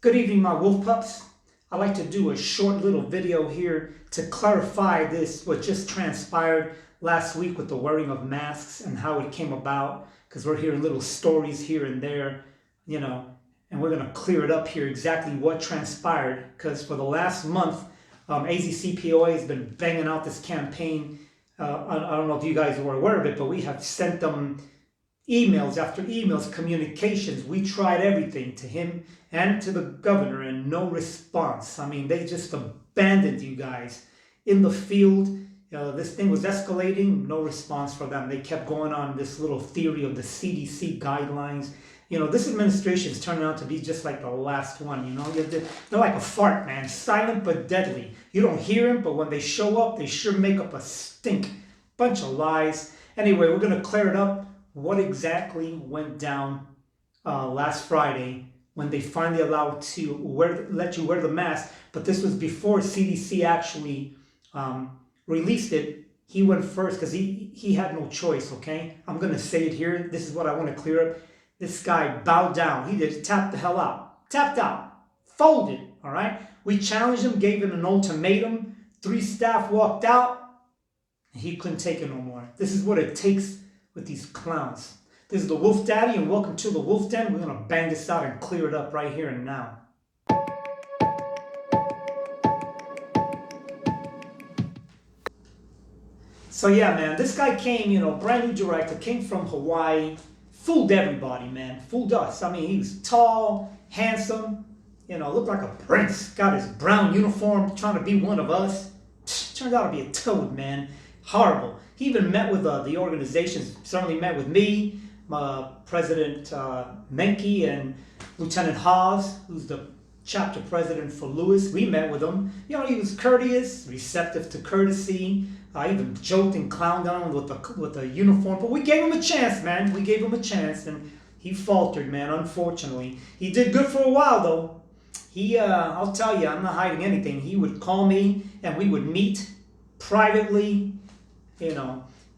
Good evening, my wolf pups. I'd like to do a short little video here to clarify what just transpired last week with the wearing of masks and how it came about, because we're hearing little stories here and there, and we're going to clear it up here exactly what transpired, because for the last month, AZCPOA has been banging out this campaign. I don't know if you guys were aware of it, but we have sent them emails after emails, communications. We tried everything to him and to the governor and no response. I mean, they just abandoned you guys in the field. This thing was escalating, no response from them. They kept going on this little theory of the CDC guidelines. This administration is turning out to be just like the last one. They're like a fart, man, silent but deadly. You don't hear them, but when they show up, they sure make up a stink. Bunch of lies. Anyway, we're going to clear it up. What exactly went down last Friday when they finally allowed to let you wear the mask? But this was before CDC actually released it. He went first because he had no choice, okay? I'm going to say it here. This is what I want to clear up. This guy bowed down. He just tapped the hell out. Tapped out. Folded, all right? We challenged him, gave him an ultimatum. 3 staff walked out. And he couldn't take it no more. This is what it takes with these clowns. This is the Wolf Daddy, and welcome to the Wolf Den. We're going to bang this out and clear it up right here and now. So yeah, man, this guy came, brand new director, came from Hawaii, fooled everybody, man, fooled us. I mean, he was tall, handsome, looked like a prince, got his brown uniform, trying to be one of us. Turned out to be a toad, man. Horrible. He even met with the organizations, certainly met with me, President Menke and Lieutenant Haas, who's the chapter president for Lewis. We met with him. He was courteous, receptive to courtesy. Even joked and clowned on him with the uniform. But we gave him a chance, man. We gave him a chance, and he faltered, man, unfortunately. He did good for a while, though. I'll tell you, I'm not hiding anything. He would call me, and we would meet privately,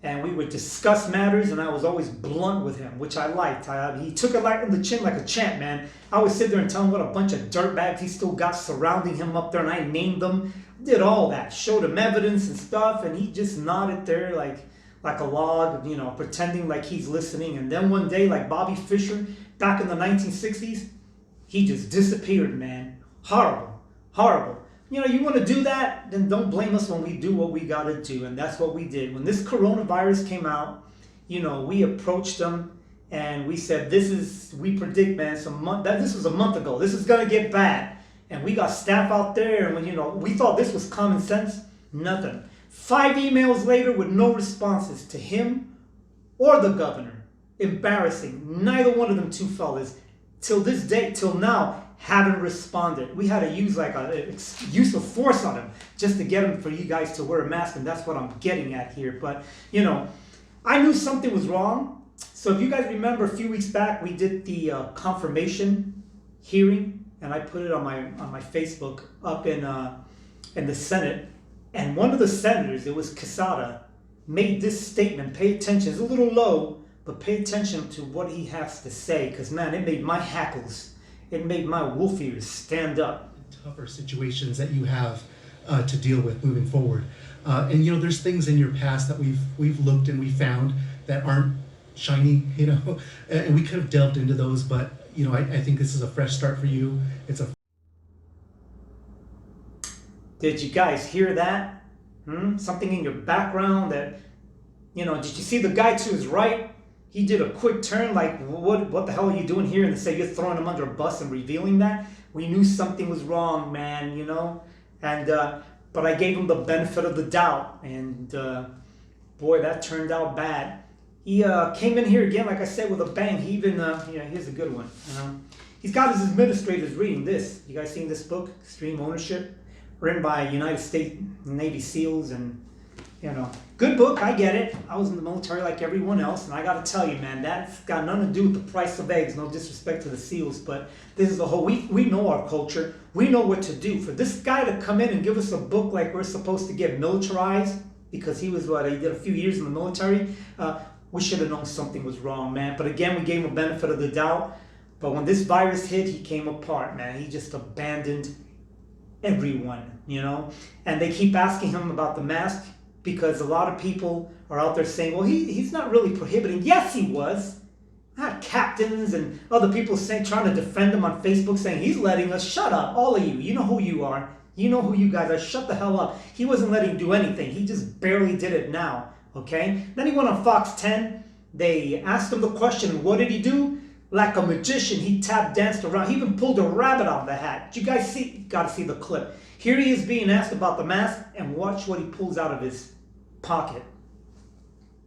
and we would discuss matters, and I was always blunt with him, which I liked. He took it like in the chin like a champ, man. I would sit there and tell him what a bunch of dirtbags he still got surrounding him up there, and I named them, did all that, showed him evidence and stuff, and he just nodded there like a log, pretending like he's listening. And then one day, like Bobby Fischer back in the 1960s, he just disappeared, man. Horrible, horrible. You want to do that, then don't blame us when we do what we got to do. And that's what we did. When this coronavirus came out, we approached them and we said, we predict, man, this was a month ago. This is going to get bad. And we got staff out there, and when, we thought this was common sense. Nothing. 5 emails later with no responses to him or the governor. Embarrassing. Neither one of them two fellas, till this day, till now, haven't responded. We had to use like a use of force on him just to get him for you guys to wear a mask, and that's what I'm getting at here. But I knew something was wrong. So if you guys remember, a few weeks back we did the confirmation hearing, and I put it on my Facebook up in the Senate, and one of the senators, it was Quesada, made this statement. Pay attention. It's a little low, but pay attention to what he has to say, because man, it made my hackles. It made my wolf ears stand up. Tougher situations that you have to deal with moving forward, and there's things in your past that we've looked and we found that aren't shiny, and we could have delved into those, but I think this is a fresh start for you. Did you guys hear that? Something in your background that, did you see the guy to his right? He did a quick turn, like, what the hell are you doing here? And say you're throwing him under a bus and revealing that. We knew something was wrong, man, And but I gave him the benefit of the doubt, and boy, that turned out bad. He came in here again, like I said, with a bang. He even, here's a good one. He's got his administrators reading this. You guys seen this book, Extreme Ownership, written by United States Navy SEALs, and good book, I get it. I was in the military like everyone else, and I got to tell you, man, that's got nothing to do with the price of eggs. No disrespect to the SEALs, but this is the whole, we know our culture. We know what to do. For this guy to come in and give us a book like we're supposed to get militarized, because he was, he did a few years in the military, we should have known something was wrong, man. But again, we gave him a benefit of the doubt. But when this virus hit, he came apart, man. He just abandoned everyone, you know. And they keep asking him about the mask because a lot of people are out there saying, well, he's not really prohibiting. Yes, he was. I had captains and other people saying, trying to defend him on Facebook, saying he's letting us. Shut up, all of you. You know who you are. You know who you guys are. Shut the hell up. He wasn't letting him do anything. He just barely did it now, okay? Then he went on Fox 10. They asked him the question, what did he do? Like a magician, he tap danced around. He even pulled a rabbit out of the hat. Did you guys see? You gotta see the clip. Here he is being asked about the mask, and watch what he pulls out of his pocket.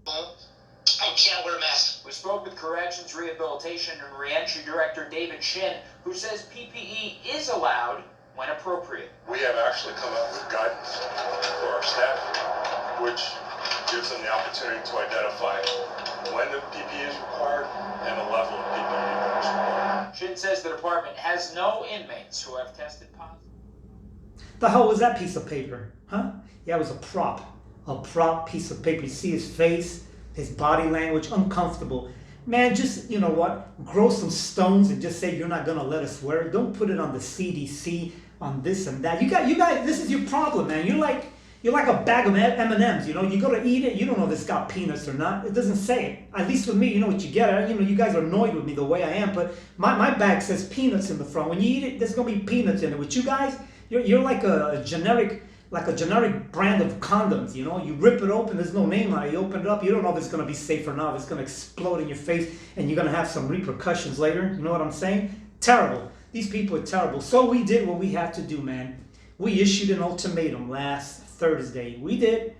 I can't wear a mask. We spoke with Corrections, Rehabilitation, and Reentry Director David Shinn, who says PPE is allowed when appropriate. We have actually come up with guidance for our staff, which gives them the opportunity to identify when the PPE is required and the level of PPE that is required. Shinn says the department has no inmates who have tested positive. The hell was that piece of paper? Huh? Yeah, it was a prop piece of paper. You see his face, his body language, uncomfortable. Man, just, you know what? Grow some stones and just say you're not gonna let us wear it. Don't put it on the CDC, on this and that. You guys, this is your problem, man. You're like a bag of M&Ms, you know? You go to eat it, you don't know if it's got peanuts or not. It doesn't say it. At least with me, you know what you get. You know, you guys are annoyed with me the way I am, but my bag says peanuts in the front. When you eat it, there's gonna be peanuts in it. With you guys, you're like a generic brand of condoms, you know? You rip it open, there's no name on it. You open it up, you don't know if it's gonna be safe or not. It's gonna explode in your face, and you're gonna have some repercussions later. You know what I'm saying? Terrible. These people are terrible. So we did what we had to do, man. We issued an ultimatum last Thursday. We did.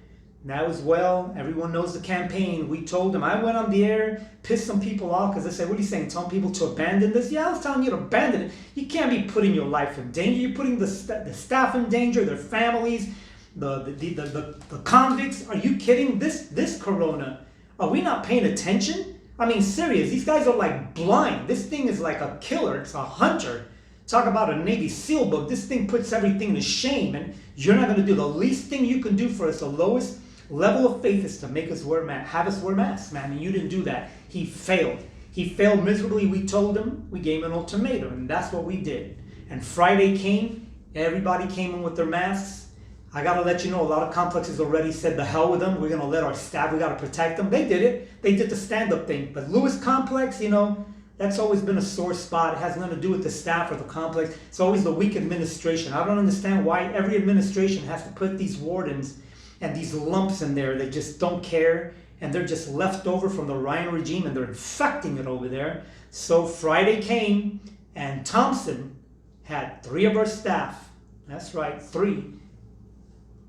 That was well. Everyone knows the campaign. We told them. I went on the air, pissed some people off because they said, what are you saying? Telling people to abandon this? Yeah, I was telling you to abandon it. You can't be putting your life in danger. You're putting the staff in danger, their families, the convicts. Are you kidding? This corona, are we not paying attention? I mean, serious. These guys are like blind. This thing is like a killer. It's a hunter. Talk about a Navy SEAL book. This thing puts everything to shame, and you're not going to do the least thing you can do for us. The lowest level of faith is to make us have us wear masks, man. And you didn't do that. He failed. He failed miserably. We told him. We gave him an ultimatum, and that's what we did. And Friday came. Everybody came in with their masks. I got to let you know, a lot of complexes already said the hell with them. We're going to let our staff, we got to protect them. They did it. They did the stand-up thing. But Lewis Complex, you know, that's always been a sore spot. It has nothing to do with the staff or the complex. It's always the weak administration. I don't understand why every administration has to put these wardens and these lumps in there. They just don't care, and they're just left over from the Ryan regime, and they're infecting it over there. So Friday came, and Thompson had 3 of our staff, that's right, 3,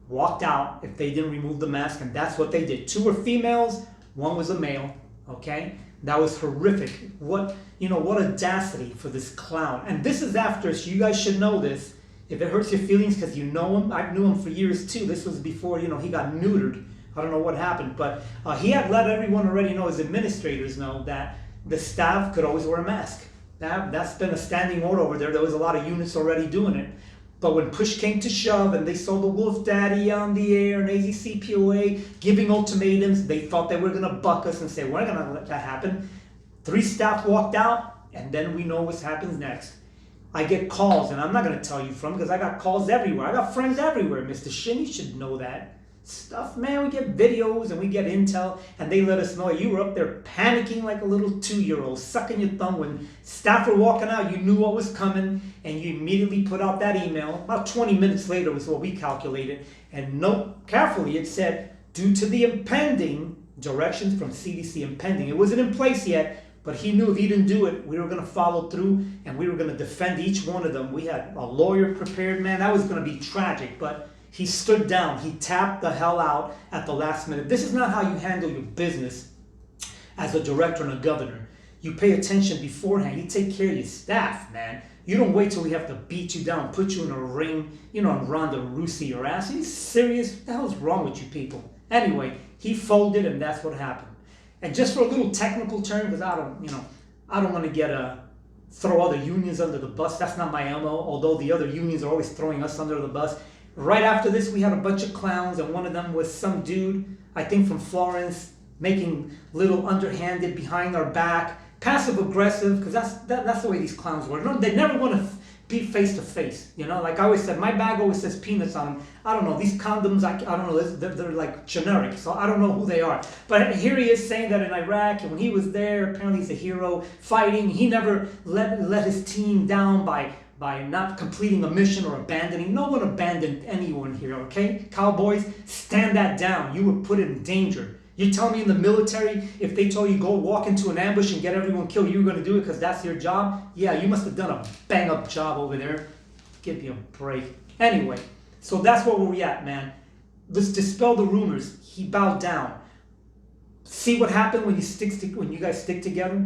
walked out if they didn't remove the mask, and that's what they did. 2 were females, 1 was a male, okay? That was horrific. What audacity for this clown. And this is after, so you guys should know this. If it hurts your feelings because you know him, I knew him for years too. This was before, you know, he got neutered. I don't know what happened, but he had let everyone already know, his administrators know, that the staff could always wear a mask. That's been a standing order over there. There was a lot of units already doing it. But when push came to shove and they saw the Wolf Daddy on the air and AZCPOA giving ultimatums, they thought they were going to buck us and say, we're not going to let that happen. 3 staff walked out, and then we know what happens next. I get calls, and I'm not going to tell you from, because I got calls everywhere. I got friends everywhere, Mr. Shinn. You should know that stuff, man. We get videos and we get intel, and they let us know you were up there panicking like a little 2-year-old, sucking your thumb. When staff were walking out, you knew what was coming, and you immediately put out that email. About 20 minutes later was what we calculated, and note carefully, it said, due to the impending directions from CDC impending. It wasn't in place yet, but he knew if he didn't do it, we were going to follow through, and we were going to defend each one of them. We had a lawyer prepared, man. That was going to be tragic, but he stood down. He tapped the hell out at the last minute. This is not how you handle your business as a director and a governor. You pay attention beforehand. You take care of your staff, man. You don't wait till we have to beat you down, put you in a ring, you know, and Ronda Rousey your ass. Are you serious? What the hell is wrong with you people? Anyway, he folded, and that's what happened. And just for a little technical term, because I don't want to throw other unions under the bus. That's not my MO, although the other unions are always throwing us under the bus. Right after this, we had a bunch of clowns, and one of them was some dude, I think from Florence, making little underhanded behind our back passive aggressive, because that's the way these clowns work. No, they never want to be face to face. You know, like I always said, my bag always says peanuts on them. I don't know, these condoms, I don't know, they're like generic, so I don't know who they are. But here he is saying that in Iraq, and when he was there, apparently he's a hero fighting. He never let his team down by not completing a mission or abandoning. No one abandoned anyone here, okay? Cowboys, stand that down. You were put in danger. You're telling me in the military, if they told you go walk into an ambush and get everyone killed, you were going to do it because that's your job? Yeah, you must have done a bang-up job over there. Give me a break. Anyway, so that's where we're at, man. Let's dispel the rumors. He bowed down. See what happened when you guys stick together?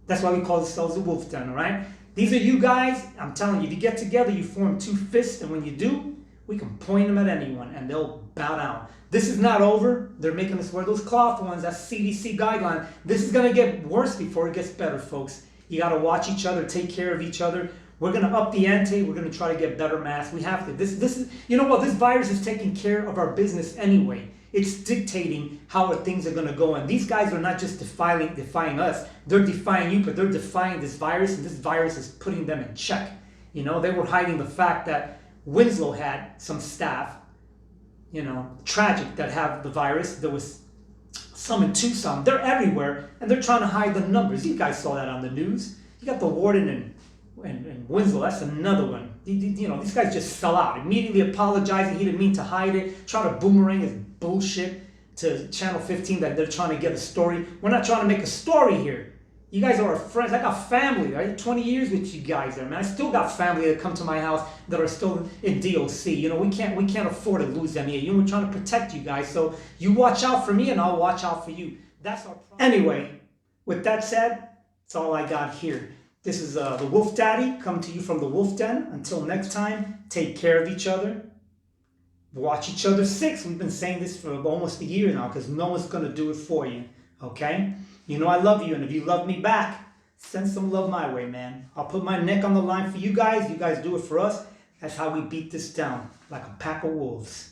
That's why we call ourselves the Wolf Den, all right? These are you guys. I'm telling you, if you get together, you form two fists, and when you do, we can point them at anyone, and they'll bow down. This is not over. They're making us wear those cloth ones. That's CDC guideline. This is going to get worse before it gets better, folks. You got to watch each other, take care of each other. We're going to up the ante. We're going to try to get better masks. We have to. This is, you know what? This virus is taking care of our business anyway. It's dictating how things are going to go. And these guys are not just defying us. They're defying you, but they're defying this virus, and this virus is putting them in check. You know, they were hiding the fact that Winslow had some staff, you know, tragic, that have the virus. There was some in Tucson. They're everywhere, and they're trying to hide the numbers. You guys saw that on the news. You got the warden and Winslow. That's another one. You know, these guys just fell out. Immediately apologizing. He didn't mean to hide it. Try to boomerang his bullshit to Channel 15 that they're trying to get a story. We're not trying to make a story here. You guys are our friends. I got family, right? 20 years with you guys there, man. I still got family that come to my house that are still in DOC. You know, we can't afford to lose them here. You know, we're trying to protect you guys. So you watch out for me, and I'll watch out for you. That's our problem. Anyway, with that said, that's all I got here. This is the Wolf Daddy coming to you from the Wolf Den. Until next time, take care of each other. Watch each other six. We've been saying this for almost a year now, because no one's going to do it for you. Okay? You know I love you, and if you love me back, send some love my way, man. I'll put my neck on the line for you guys. You guys do it for us. That's how we beat this down, like a pack of wolves.